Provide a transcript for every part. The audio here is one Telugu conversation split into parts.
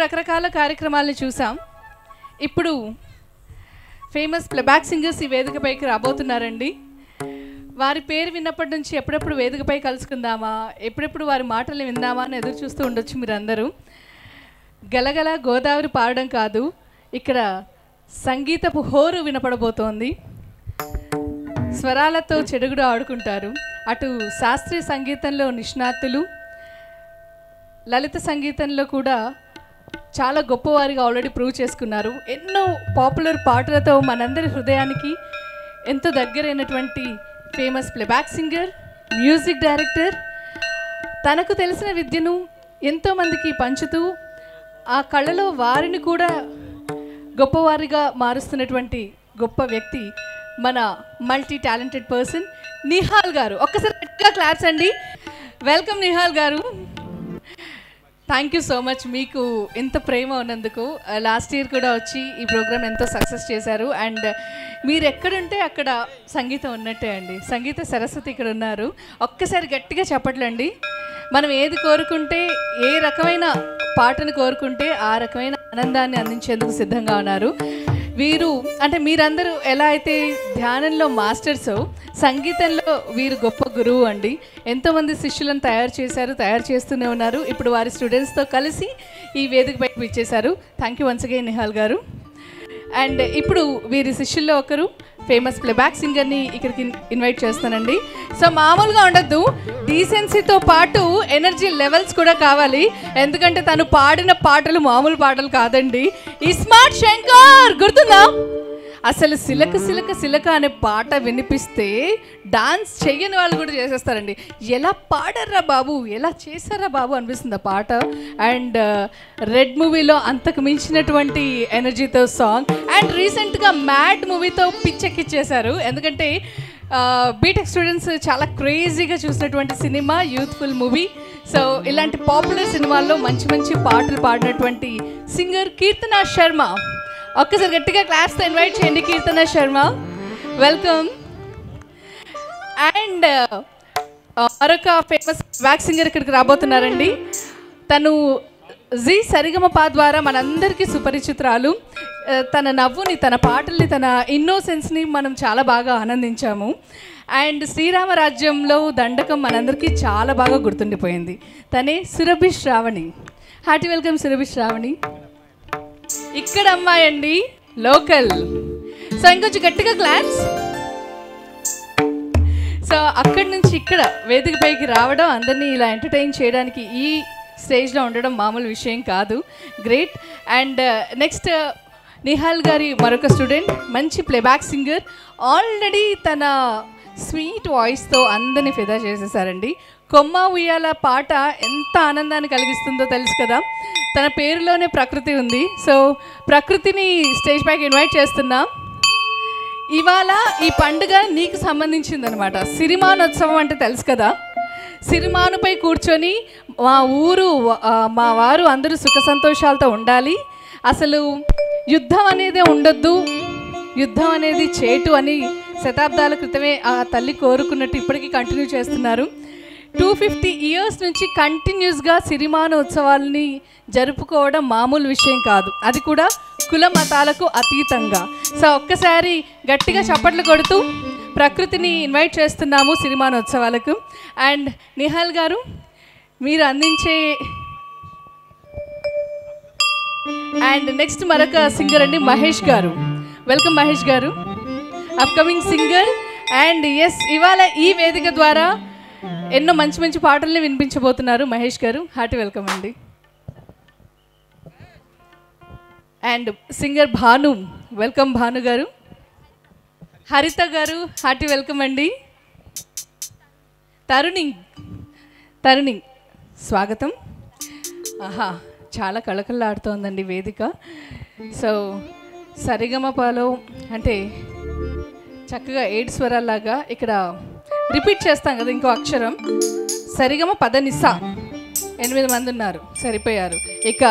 రకరకాల కార్యక్రమాలను చూసాం. ఇప్పుడు ఫేమస్ ప్లేబ్యాక్ సింగర్స్ ఈ వేదికపైకి రాబోతున్నారండి. వారి పేరు విన్నప్పటి నుంచి ఎప్పుడెప్పుడు వేదికపై కలుసుకుందామా, ఎప్పుడెప్పుడు వారి మాటలు విందామా అని ఎదురు చూస్తూ ఉండొచ్చు మీరందరూ. గలగల గోదావరి పాడడం కాదు, ఇక్కడ సంగీతపు హోరు వినపడబోతోంది. స్వరాలతో చెడుగుడు ఆడుకుంటారు. అటు శాస్త్రీయ సంగీతంలో నిష్ణాతులు, లలిత సంగీతంలో కూడా చాలా గొప్పవారిగా ఆల్రెడీ ప్రూవ్ చేసుకున్నారు. ఎన్నో పాపులర్ పాటలతో మనందరి హృదయానికి ఎంతో దగ్గరైనటువంటి famous playback singer, music director, తనకు తెలిసిన విద్యను ఎంతోమందికి పంచుతూ ఆ కళలో వారిని కూడా గొప్పవారిగా మారుస్తున్నటువంటి గొప్ప వ్యక్తి మన మల్టీ టాలెంటెడ్ పర్సన్ నిహాల్ గారు. ఒక్కసారి గట్టిగా క్లాప్స్ అండి. వెల్కమ్ నిహాల్ గారు. థ్యాంక్ యూ సో మచ్, మీకు ఎంత ప్రేమ ఉన్నందుకు. లాస్ట్ ఇయర్ కూడా వచ్చి ఈ ప్రోగ్రామ్ ఎంతో సక్సెస్ చేశారు. అండ్ మీరు ఎక్కడుంటే అక్కడ సంగీతం ఉన్నట్టే అండి. సంగీత సరస్వతి ఇక్కడ ఉన్నారు. ఒక్కసారి గట్టిగా చెప్పట్లండి. మనం ఏది కోరుకుంటే, ఏ రకమైన పాటను కోరుకుంటే ఆ రకమైన ఆనందాన్ని అందించేందుకు సిద్ధంగా ఉన్నారు వీరు. అంటే మీరందరూ ఎలా అయితే ధ్యానంలో మాస్టర్సో, సంగీతంలో వీరు గొప్ప గురువు అండి. ఎంతోమంది శిష్యులను తయారు చేస్తూనే ఉన్నారు. ఇప్పుడు వారి స్టూడెంట్స్తో కలిసి ఈ వేదిక పైకి ఇచ్చేశారు. Thank you once again Nihal గారు. అండ్ ఇప్పుడు వీరి శిష్యుల్లో ఒకరు ఫేమస్ ప్లేబ్యాక్ సింగర్ని ఇక్కడికి ఇన్వైట్ చేస్తానండి. సో మామూలుగా ఉండద్దు, డీసెన్సీతో పాటు ఎనర్జీ లెవెల్స్ కూడా కావాలి. ఎందుకంటే తను పాడిన పాటలు మామూలు పాటలు కాదండి. ఇస్మార్ట్ శంకర్ గుర్తుందా? అసలు సిలక సిలక సిలక అనే పాట వినిపిస్తే డాన్స్ చెయ్యని వాళ్ళు కూడా చేసేస్తారండి. ఎలా పాడారా బాబు, ఎలా చేశారా బాబు అనిపిస్తుంది ఆ పాట. అండ్ రెడ్ మూవీలో అంతకు మించినటువంటి ఎనర్జీతో సాంగ్. అండ్ రీసెంట్గా మ్యాడ్ మూవీతో పిచ్చెక్కిచ్చేశారు. ఎందుకంటే బీటెక్ స్టూడెంట్స్ చాలా క్రేజీగా చూసినటువంటి సినిమా, యూత్ఫుల్ మూవీ. సో ఇలాంటి పాపులర్ సినిమాల్లో మంచి మంచి పాటలు పాడినటువంటి సింగర్ కీర్తన శర్మ. ఒక్కసారి గట్టిగా క్లాప్స్తో ఇన్వైట్ చేయండి కీర్తన శర్మ. వెల్కమ్. అండ్ మరొక ఫేమస్ బ్యాక్ సింగర్ ఇక్కడికి రాబోతున్నారండి. తను జీ సరిగమప ద్వారా మనందరికీ సుపరిచితురాలు. తన నవ్వుని, తన పాటల్ని, తన ఇన్నోసెన్స్ని మనం చాలా బాగా ఆనందించాము. అండ్ శ్రీరామరాజ్యంలో దండకం మనందరికీ చాలా బాగా గుర్తుండిపోయింది. తనే సురభి శ్రావణి. Hearty welcome Surabhi Shravani. ఇక్కడ అమ్మాయి అండి, లోకల్. సో ఇంకొంచెం గట్టిగా క్లాప్స్. సో అక్కడి నుంచి ఇక్కడ వేదిక పైకి రావడం, అందరినీ ఇలా ఎంటర్టైన్ చేయడానికి ఈ స్టేజ్లో ఉండడం మామూలు విషయం కాదు. గ్రేట్. అండ్ నెక్స్ట్ నిహాల్ గారి మరొక స్టూడెంట్, మంచి ప్లేబ్యాక్ సింగర్. ఆల్రెడీ తన స్వీట్ వాయిస్తో అందరినీ ఫిదా చేసేసారండి. కొమ్మ ఉయ్యాల పాట ఎంత ఆనందాన్ని కలిగిస్తుందో తెలుసు కదా. తన పేరులోనే ప్రకృతి ఉంది. సో ప్రకృతిని స్టేజ్ పైకి ఇన్వైట్ చేస్తున్నా. ఇవాళ ఈ పండుగ నీకు సంబంధించిందనమాట. సిరిమానోత్సవం అంటే తెలుసు కదా. సిరిమానుపై కూర్చొని మా వారు అందరూ సుఖ సంతోషాలతో ఉండాలి, అసలు యుద్ధం అనేది ఉండొద్దు, యుద్ధం అనేది చేటు అని శతాబ్దాల క్రితమే ఆ తల్లి కోరుకున్నట్టు ఇప్పటికీ కంటిన్యూ చేస్తున్నారు. 250 years నుంచి కంటిన్యూస్గా సిరిమానోత్సవాలని జరుపుకోవడం మామూలు విషయం కాదు, అది కూడా కుల మతాలకు అతీతంగా. సో ఒక్కసారి గట్టిగా చప్పట్లు కొడుతూ ప్రకృతిని ఇన్వైట్ చేస్తున్నాము సిరిమానోత్సవాలకు. అండ్ నిహాల్ గారు, మీరు అందించే అండ్ నెక్స్ట్ మరొక సింగర్ అండి మహేష్ గారు. వెల్కమ్ మహేష్ గారు, అప్కమింగ్ సింగర్. అండ్ ఎస్, ఇవాళ ఈ వేదిక ద్వారా ఎన్నో మంచి మంచి పాటల్ని వినిపించబోతున్నారు మహేష్ గారు. హార్టీ వెల్కమ్ అండి. And singer Bhanu. Welcome Bhanu గారు. హరిత గారు, హార్టీ వెల్కమ్ అండి. తరుణి స్వాగతం. ఆహా, చాలా కళకళలాడుతోందండి వేదిక. సో సరిగమపలో అంటే చక్కగా 7 స్వరాల్లాగా ఇక్కడ రిపీట్ చేస్తాం కదా ఇంకో అక్షరం. సరిగమ పదనిసా 8 మంది ఉన్నారు, సరిపోయారు. ఇక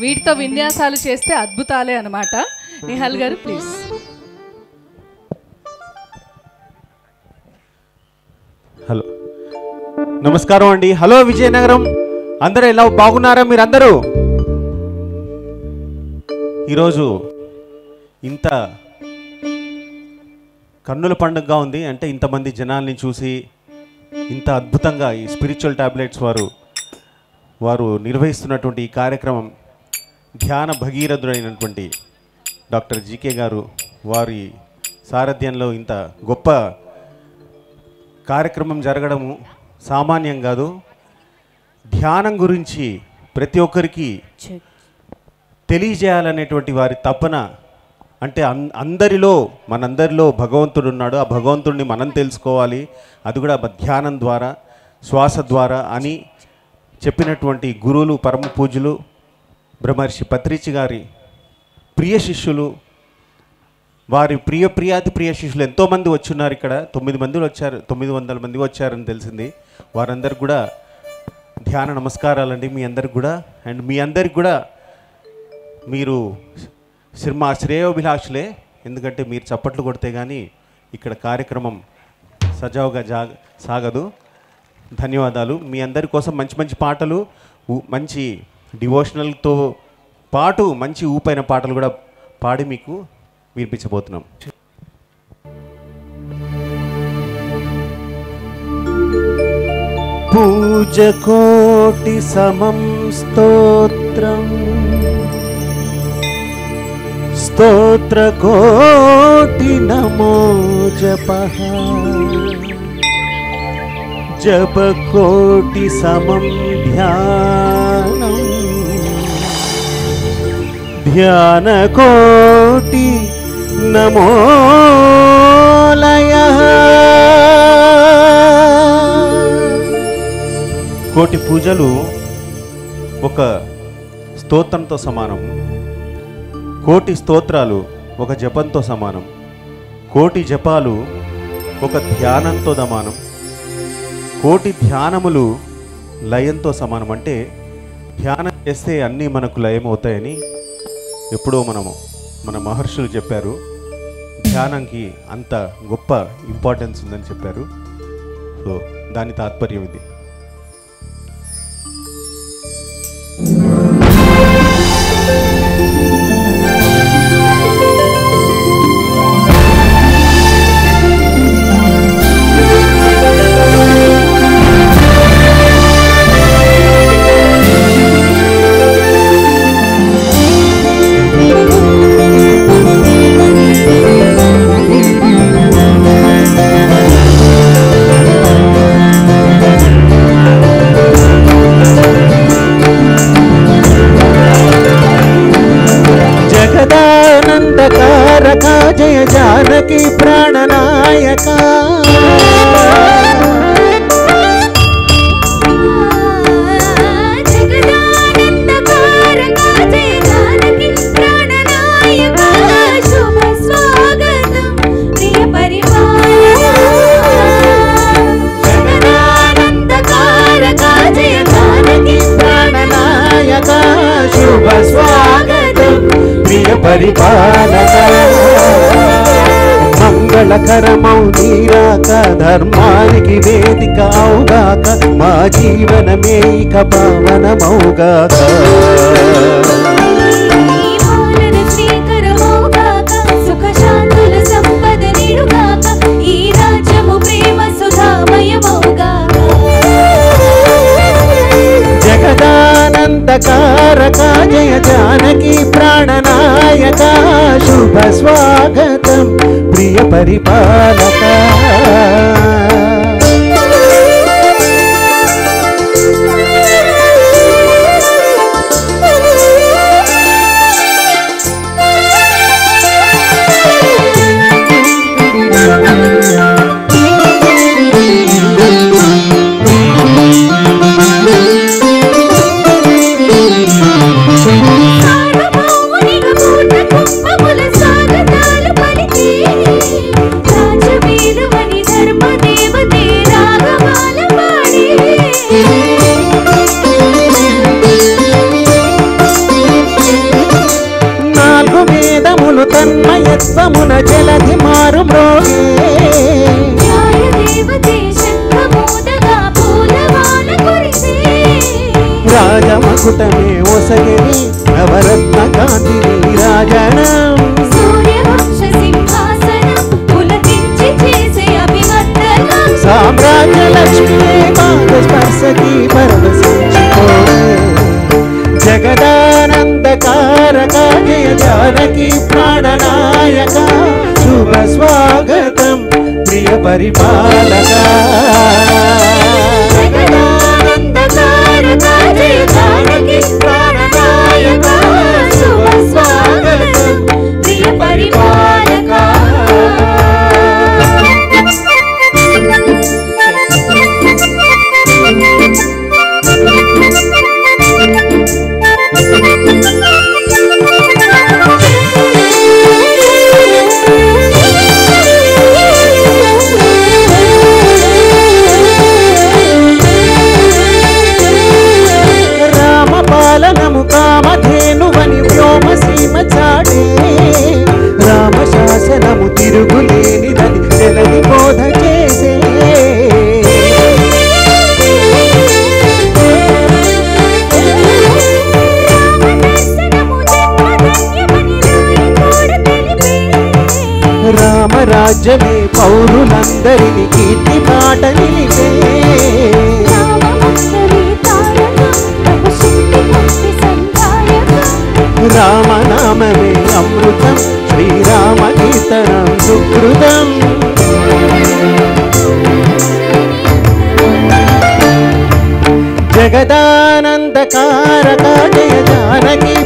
వీటితో విన్యాసాలు చేస్తే అద్భుతాలే అన్నమాట. నిహాల్ గారు ప్లీజ్. హలో, నమస్కారం అండి. హలో విజయనగరం, అందరూ ఎలా బాగున్నారా? మీరందరూ ఈరోజు ఇంత కన్నుల పండుగగా ఉంది అంటే ఇంతమంది జనాల్ని చూసి ఇంత అద్భుతంగా ఈ స్పిరిచువల్ టాబ్లెట్స్ వారు నిర్వహిస్తున్నటువంటి ఈ కార్యక్రమం ధ్యాన భగీరథుడైనటువంటి డాక్టర్ జీకే గారు వారి సారథ్యంలో ఇంత గొప్ప కార్యక్రమం జరగడము సామాన్యం కాదు. ధ్యానం గురించి ప్రతి ఒక్కరికి తెలియజేయాలనేటువంటి వారి తపన, అంటే మనందరిలో భగవంతుడు ఉన్నాడు, ఆ భగవంతుడిని మనం తెలుసుకోవాలి, అది కూడా ధ్యానం ద్వారా శ్వాస ద్వారా అని చెప్పినటువంటి గురువులు పరమ పూజలు బ్రహ్మర్షి పత్రిచి గారి ప్రియ శిష్యులు, వారి ప్రియాతి ప్రియ శిష్యులు ఎంతోమంది వచ్చున్నారు. ఇక్కడ 900 మంది వచ్చారని తెలిసింది. వారందరికి కూడా ధ్యాన నమస్కారాలండి మీ అందరికి కూడా. అండ్ మీ అందరికి కూడా మీరు మా శ్రేయోభిలాషులే, ఎందుకంటే మీరు చప్పట్లు కొడితే కానీ ఇక్కడ కార్యక్రమం సజావుగా సాగదు. ధన్యవాదాలు. మీ అందరి కోసం మంచి పాటలు, మంచి డివోషనల్తో పాటు మంచి ఊపైన పాటలు కూడా పాడి మీకు వినిపించబోతున్నాం. పూజ కోటి సమం స్తోత్రం స్తోత్ర కోటి నమో జపః జప కోటి సమం ధ్యానం ధ్యాన కోటి నమో లయః. కోటి పూజలు ఒక స్తోత్రంతో సమానం, కోటి స్తోత్రాలు ఒక జపంతో సమానం, కోటి జపాలు ఒక ధ్యానంతో సమానం, కోటి ధ్యానములు లయంతో సమానం. అంటే ధ్యానం చేస్తే అన్నీ మనకు లయం అవుతాయని ఎప్పుడో మన మహర్షులు చెప్పారు. ధ్యానంకి అంత గొప్ప ఇంపార్టెన్స్ ఉందని చెప్పారు. సో దాని తాత్పర్యం ఇది. జయ జానకి ప్రాణనాయక శుభ స్వాగతం ప్రియ పరిపాలక మంగళకరమౌ నీరాక ధర్మానికి వేదిక అవుగాక మా జీవనమే ఇక పావనమౌగాక. జగదానందకారక జయ జానకి ప్రాణనాయక శుభ స్వాగతం ప్రియ పరిపాలక. తన్మయత్వమున జలధి మారు రాజమకుటమే ఒసగిరి నవరత్న కాంతి నీరా నీరాజనం సూర్యవంశ సింహాసనం పులకించి చేసే అభివందనం సామ్రాజ్య లక్ష్మి పాద స్పర్శకి పరవశించిపోయే జగదానందకారక జయ జానకి ప్రాణనాయక శుభ స్వాగతం ప్రియ పరిపాలక జగదానందకారక జయ జానకి ప్రాణనాయక శుభ స్వాగతం ప్రియ పరిపాలక రామపాలనము కామధేనువని వ్యోమసీమ చాటే రామశాసనము తిరుగులేనిదని తెలని బోధ చేసే రామరాజ్యమే పౌరులందరిని కీర్తి మాట నిలిపే రామనామమే అమృతం శ్రీరామ కీర్తనం సుకృతం జగదానందకారక జయ జానకి